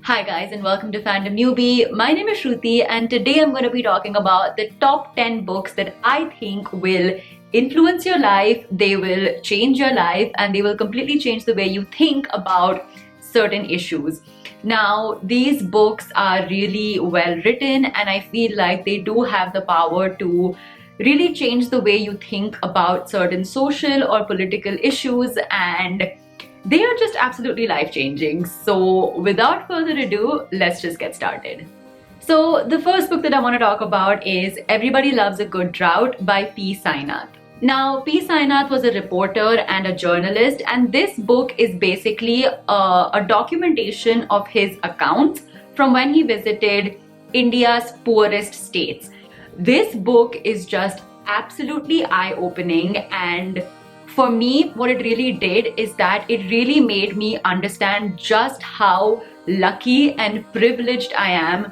Hi guys and welcome to Fandom Newbie. My name is Shruti and today I'm going to be talking about the top 10 books that I think will influence your life, they will change your life, and they will completely change the way you think about certain issues. Now, these books are really well written and I feel like they do have the power to really change the way you think about certain social or political issues, and they are just absolutely life-changing. So without further ado, let's just get started. So the first book that I want to talk about is Everybody Loves a Good Drought by P. Sainath. Now, P. Sainath was a reporter and a journalist, and this book is basically a documentation of his accounts from when he visited India's poorest states. This book is just absolutely eye-opening, and for me, what it really did is that it really made me understand just how lucky and privileged I am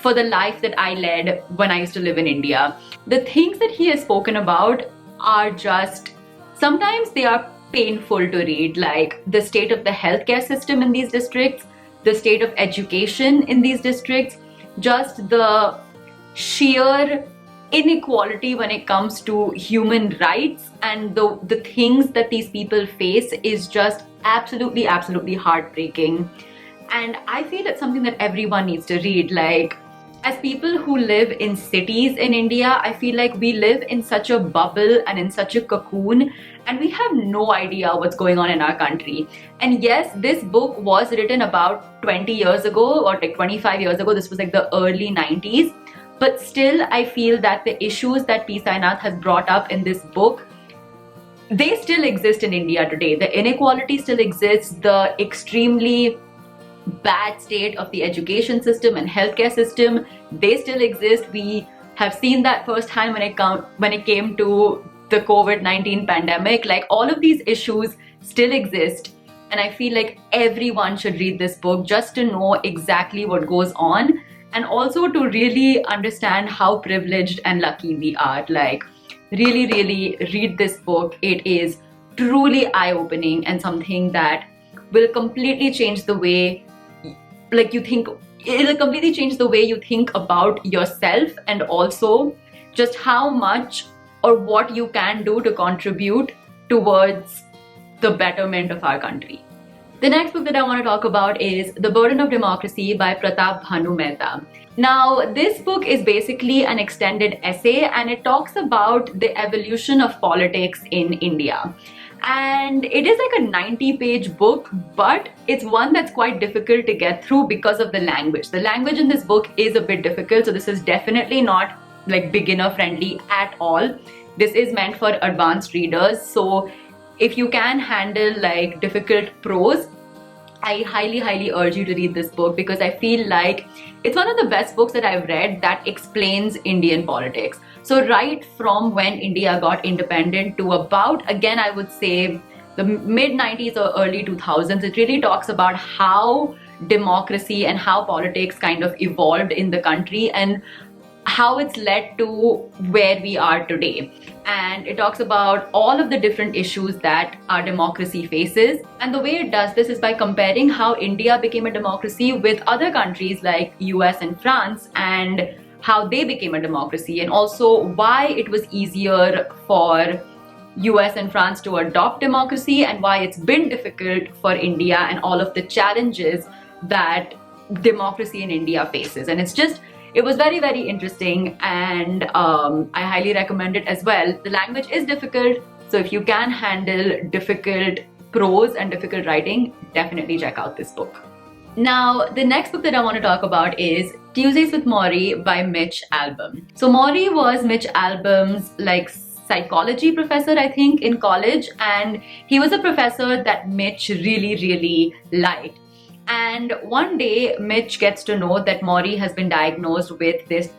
for the life that I led when I used to live in India. The things that he has spoken about are just, sometimes they are painful to read, like the state of the healthcare system in these districts, the state of education in these districts, just the sheer inequality when it comes to human rights, and the things that these people face is just absolutely heartbreaking. And I feel it's something that everyone needs to read. Like, as people who live in cities in India, I feel like we live in such a bubble and in such a cocoon, and we have no idea what's going on in our country. And yes, this book was written about 20 years ago or like 25 years ago. This was like the early 90s. But still, I feel that the issues that P. Sainath has brought up in this book, they still exist in India today. The inequality still exists, the extremely bad state of the education system and healthcare system, they still exist. We have seen that firsthand when it came to the COVID-19 pandemic. Like, all of these issues still exist. And I feel like everyone should read this book just to know exactly what goes on, and also to really understand how privileged and lucky we are. Like, really read this book. It is truly eye-opening and something that will completely change the way you think. It'll completely change the way you think about yourself, and also just how much or what you can do to contribute towards the betterment of our country. The next book that I want to talk about is The Burden of Democracy by Pratap Bhanu Mehta. Now, this book is basically an extended essay, and it talks about the evolution of politics in India. And it is like a 90-page book, but it's one that's quite difficult to get through because of the language. The language in this book is a bit difficult, so this is definitely not like beginner friendly at all. This is meant for advanced readers. So if you can handle like difficult prose, I highly urge you to read this book, because I feel like it's one of the best books that I've read that explains Indian politics. So right from when India got independent to about, again, I would say the mid-90s or early 2000s, it really talks about how democracy and how politics kind of evolved in the country and how it's led to where we are today. And it talks about all of the different issues that our democracy faces. And the way it does this is by comparing how India became a democracy with other countries like US and France, and how they became a democracy, and also why it was easier for US and France to adopt democracy, and why it's been difficult for India, and all of the challenges that democracy in India faces. And it was very interesting, and I highly recommend it as well. The language is difficult, so if you can handle difficult prose and difficult writing, definitely check out this book. Now, the next book that I want to talk about is Tuesdays with Morrie by Mitch Albom. So Morrie was Mitch Albom's like psychology professor, I think, in college, and he was a professor that Mitch really liked. And one day, Mitch gets to know that Morrie has been diagnosed with this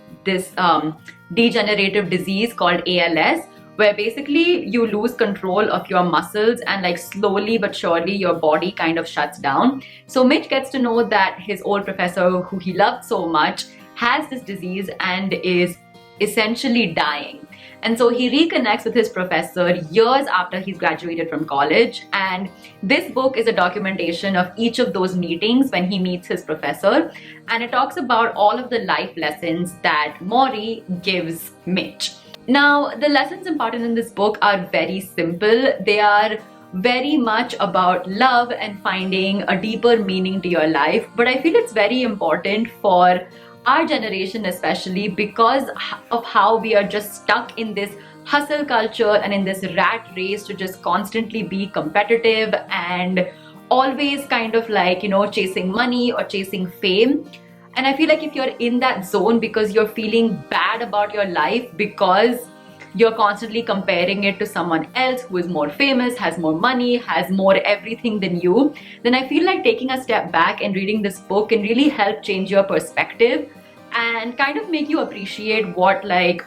degenerative disease called ALS, where basically you lose control of your muscles and like slowly but surely your body kind of shuts down. So Mitch gets to know that his old professor, who he loved so much, has this disease and is essentially dying. And so he reconnects with his professor years after he's graduated from college. And this book is a documentation of each of those meetings when he meets his professor. And it talks about all of the life lessons that Maury gives Mitch. Now, the lessons imparted in this book are very simple. They are very much about love and finding a deeper meaning to your life. But I feel it's very important for our generation, especially because of how we are just stuck in this hustle culture and in this rat race to just constantly be competitive and always kind of like, chasing money or chasing fame. And I feel like if you're in that zone because you're feeling bad about your life because you're constantly comparing it to someone else who is more famous, has more money, has more everything than you, then I feel like taking a step back and reading this book can really help change your perspective and kind of make you appreciate what like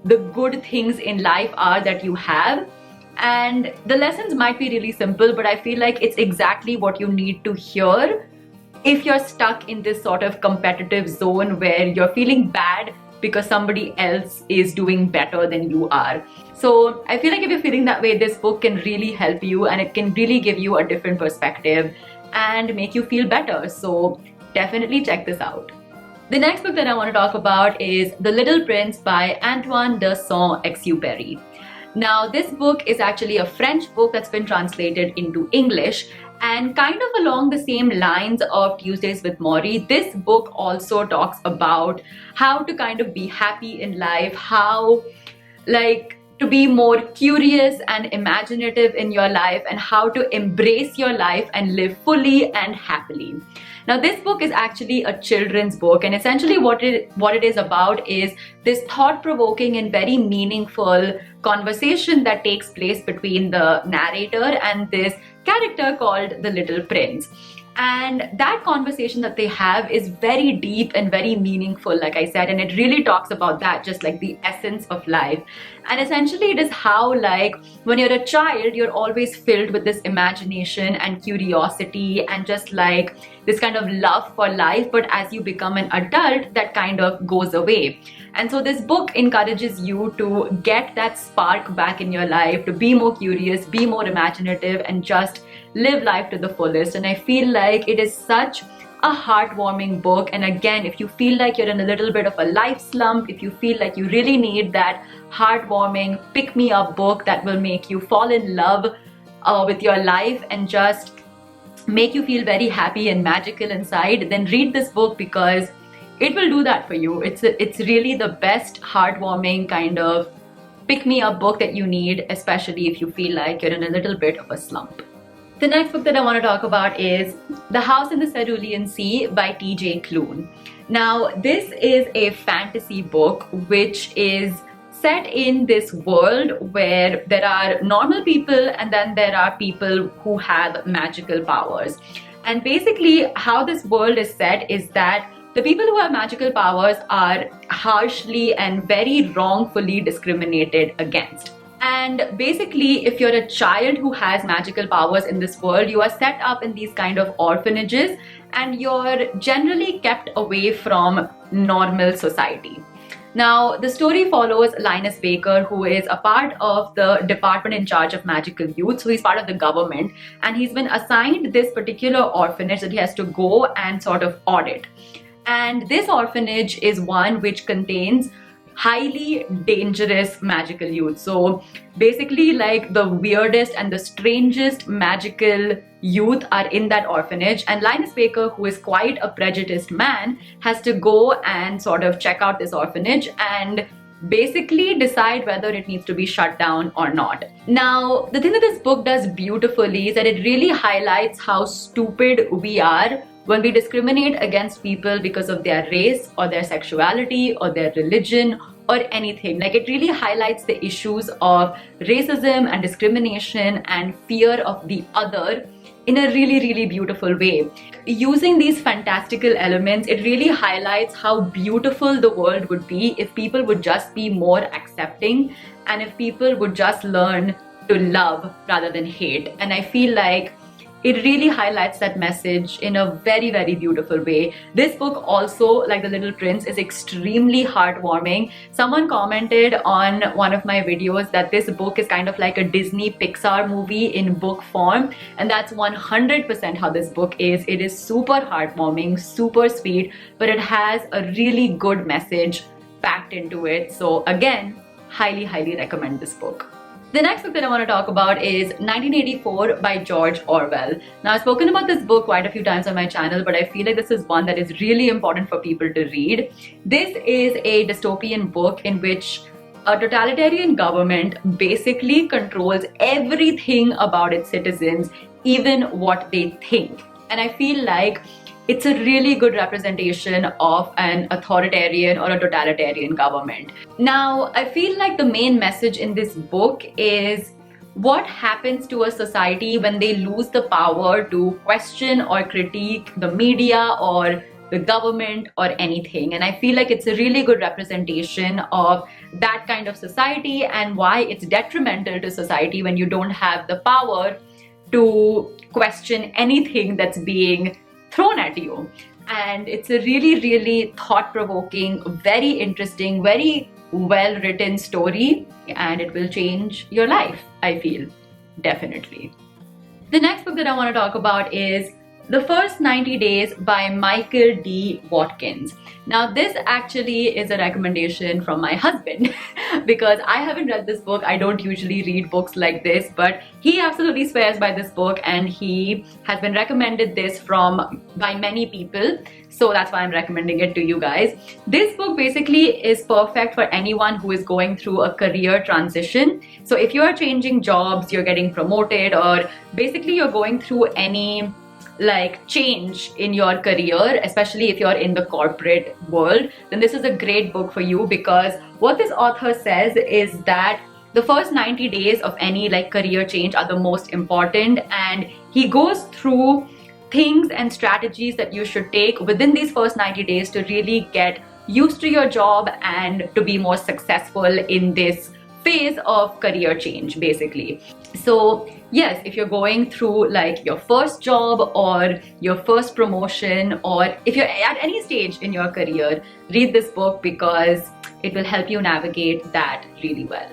the good things in life are that you have. And the lessons might be really simple, but I feel like it's exactly what you need to hear if you're stuck in this sort of competitive zone where you're feeling bad because somebody else is doing better than you are. So I feel like if you're feeling that way, this book can really help you and it can really give you a different perspective and make you feel better. So definitely check this out. The next book that I want to talk about is The Little Prince by Antoine de Saint-Exupéry. Now, this book is actually a French book that's been translated into English, and kind of along the same lines of Tuesdays with Maury, this book also talks about how to kind of be happy in life, how like to be more curious and imaginative in your life, and how to embrace your life and live fully and happily. Now, this book is actually a children's book, and essentially what it is about is this thought-provoking and very meaningful conversation that takes place between the narrator and this character called the Little Prince. And that conversation that they have is very deep and very meaningful, like I said, and it really talks about that, just like the essence of life. And essentially it is how, like, when you're a child, you're always filled with this imagination and curiosity and just like this kind of love for life, but as you become an adult, that kind of goes away. And so this book encourages you to get that spark back in your life, to be more curious, be more imaginative, and just live life to the fullest. And I feel like it is such a heartwarming book. And again, if you feel like you're in a little bit of a life slump, if you feel like you really need that heartwarming pick-me-up book that will make you fall in love with your life and just make you feel very happy and magical inside, then read this book because it will do that for you. It's really the best heartwarming kind of pick-me-up book that you need, especially if you feel like you're in a little bit of a slump. The next book that I want to talk about is The House in the Cerulean Sea by T.J. Klune. Now, this is a fantasy book which is set in this world where there are normal people and then there are people who have magical powers. And basically how this world is set is that the people who have magical powers are harshly and very wrongfully discriminated against. And basically, if you're a child who has magical powers in this world, you are set up in these kind of orphanages and you're generally kept away from normal society. Now, the story follows Linus Baker, who is a part of the department in charge of magical youth. So he's part of the government and he's been assigned this particular orphanage that he has to go and sort of audit. And this orphanage is one which contains highly dangerous magical youth. So basically, like, the weirdest and the strangest magical youth are in that orphanage, and Linus Baker, who is quite a prejudiced man, has to go and sort of check out this orphanage and basically decide whether it needs to be shut down or not. Now, the thing that this book does beautifully is that it really highlights how stupid we are when we discriminate against people because of their race or their sexuality or their religion or anything. Like, it really highlights the issues of racism and discrimination and fear of the other in a really, really beautiful way. Using these fantastical elements, it really highlights how beautiful the world would be if people would just be more accepting and if people would just learn to love rather than hate. And I feel like it really highlights that message in a very, very beautiful way. This book also, like The Little Prince, is extremely heartwarming. Someone commented on one of my videos that this book is kind of like a Disney Pixar movie in book form, and that's 100% how this book is. It is super heartwarming, super sweet, but it has a really good message packed into it. So again, highly, highly recommend this book. The next book that I want to talk about is 1984 by George Orwell. Now, I've spoken about this book quite a few times on my channel, but I feel like this is one that is really important for people to read. This is a dystopian book in which a totalitarian government basically controls everything about its citizens, even what they think. And I feel like it's a really good representation of an authoritarian or a totalitarian government. Now, I feel like the main message in this book is what happens to a society when they lose the power to question or critique the media or the government or anything. And I feel like it's a really good representation of that kind of society and why it's detrimental to society when you don't have the power to question anything that's being thrown at you. And it's a really, really thought-provoking, very interesting, very well-written story, and it will change your life, I feel, definitely. The next book that I want to talk about is The First 90 Days by Michael D. Watkins. Now, this actually is a recommendation from my husband because I haven't read this book. I don't usually read books like this, but he absolutely swears by this book and he has been recommended this by many people. So that's why I'm recommending it to you guys. This book basically is perfect for anyone who is going through a career transition. So if you are changing jobs, you're getting promoted, or basically you're going through any change in your career, especially if you're in the corporate world, then this is a great book for you, because what this author says is that the first 90 days of any career change are the most important, and he goes through things and strategies that you should take within these first 90 days to really get used to your job and to be more successful in this phase of career change, basically. So yes, if you're going through your first job or your first promotion, or if you're at any stage in your career, read this book because it will help you navigate that really well.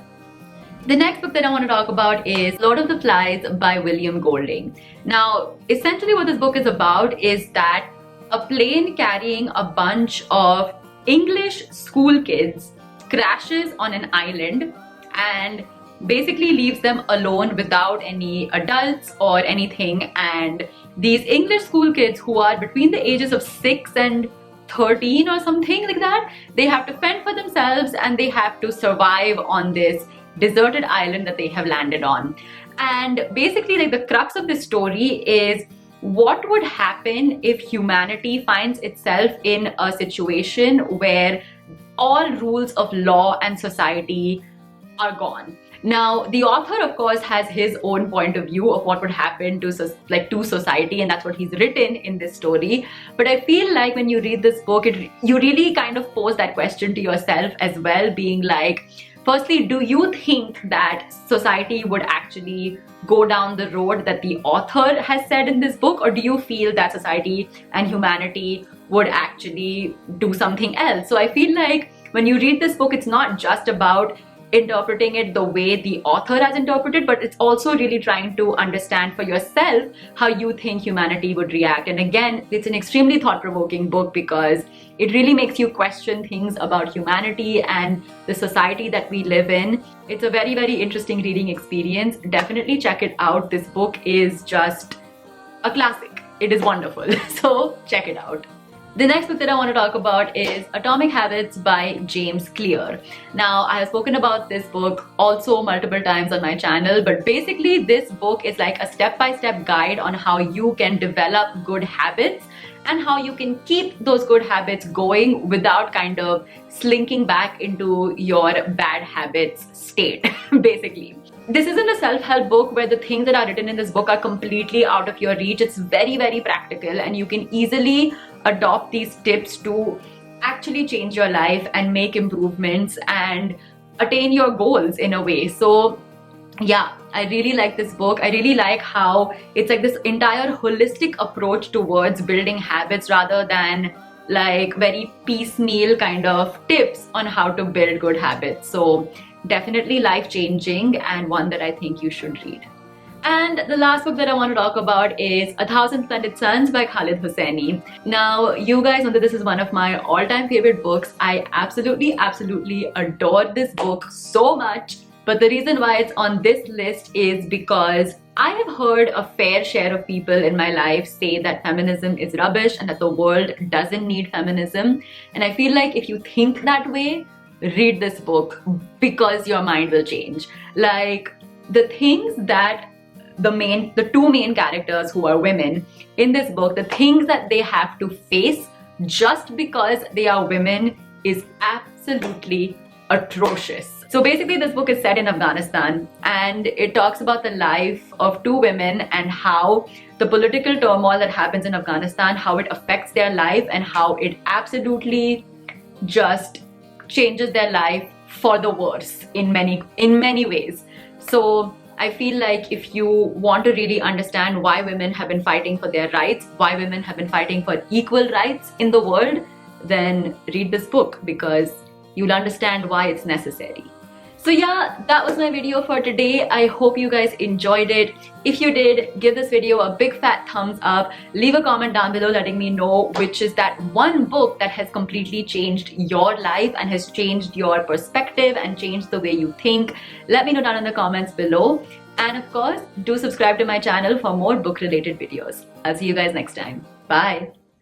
The next book that I want to talk about is Lord of the Flies by William Golding. Now, essentially what this book is about is that a plane carrying a bunch of English school kids crashes on an island and basically leaves them alone without any adults or anything. And these English school kids, who are between the ages of 6 and 13 or something like that, they have to fend for themselves and they have to survive on this deserted island that they have landed on. And basically the crux of this story is what would happen if humanity finds itself in a situation where all rules of law and society are gone. Now, the author, of course, has his own point of view of what would happen to society, and that's what he's written in this story. But I feel like when you read this book, you really kind of pose that question to yourself as well, being like, firstly, do you think that society would actually go down the road that the author has said in this book, or do you feel that society and humanity would actually do something else? So I feel like when you read this book, it's not just about interpreting it the way the author has interpreted, but it's also really trying to understand for yourself how you think humanity would react. And again, it's an extremely thought-provoking book because it really makes you question things about humanity and the society that we live in. It's a very, very interesting reading experience. Definitely check it out. This book is just a classic. It is wonderful. So check it out. The next book that I want to talk about is Atomic Habits by James Clear. Now, I have spoken about this book also multiple times on my channel, but basically this book is like a step-by-step guide on how you can develop good habits and how you can keep those good habits going without kind of slinking back into your bad habits state, basically. This isn't a self-help book where the things that are written in this book are completely out of your reach. It's very, very practical, and you can easily adopt these tips to actually change your life and make improvements and attain your goals in a way. So yeah, I really like this book. I really like how it's like this entire holistic approach towards building habits rather than like very piecemeal kind of tips on how to build good habits. So definitely life changing and one that I think you should read. And the last book that I want to talk about is A Thousand Splendid Suns by Khaled Hosseini. Now, you guys know that this is one of my all-time favorite books. I absolutely adore this book so much. But the reason why it's on this list is because I have heard a fair share of people in my life say that feminism is rubbish and that the world doesn't need feminism. And I feel like if you think that way, read this book because your mind will change. Like, the things that the two main characters who are women in this book, the things that they have to face just because they are women is absolutely atrocious. So basically this book is set in Afghanistan and it talks about the life of two women and how the political turmoil that happens in Afghanistan, how it affects their life and how it absolutely just changes their life for the worse in many ways. So I feel like if you want to really understand why women have been fighting for their rights, why women have been fighting for equal rights in the world, then read this book because you'll understand why it's necessary. So yeah, that was my video for today. I hope you guys enjoyed it. If you did, give this video a big fat thumbs up. Leave a comment down below letting me know which is that one book that has completely changed your life and has changed your perspective and changed the way you think. Let me know down in the comments below. And of course, do subscribe to my channel for more book related videos. I'll see you guys next time. Bye.